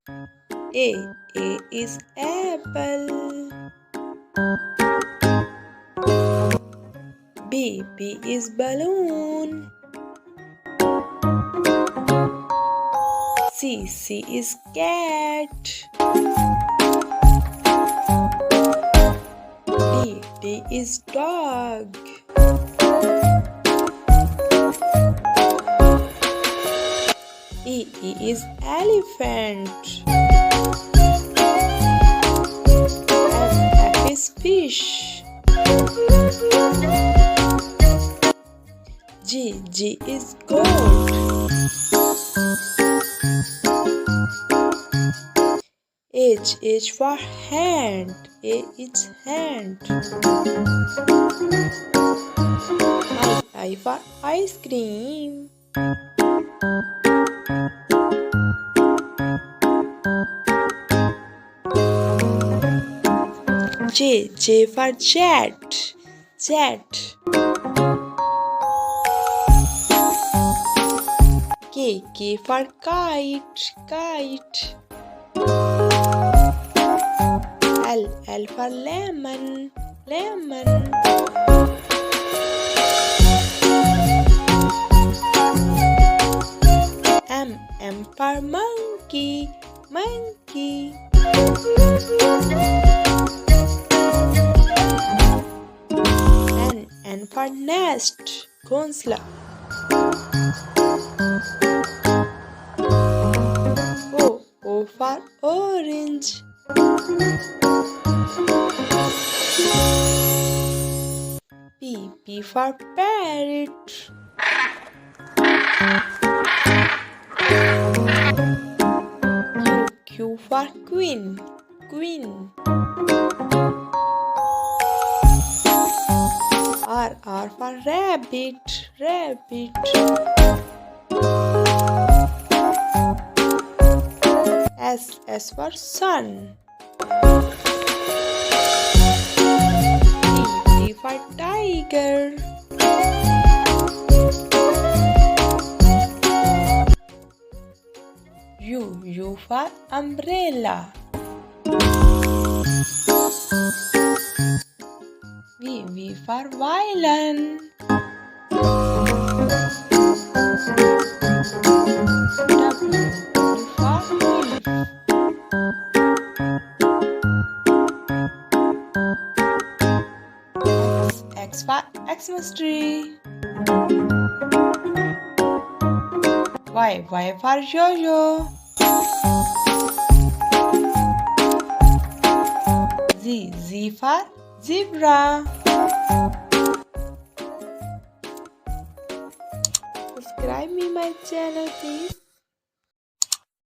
A is apple. B is balloon. C is cat. D is dog. E is elephant. F is fish. G is goat. H for hand. A is hand. I for ice cream. J for jet. Jet. K for kite. Kite. L for lemon. Lemon. M for monkey. Monkey. N for nest. Ghonsla. O for orange. P for parrot. Q for queen. Queen. R for rabbit. Rabbit. S for sun. T for tiger. U for umbrella. V for violin. W for wolf. X for Xmas tree. Y for yo-yo. Z for zebra. Subscribe me my channel please.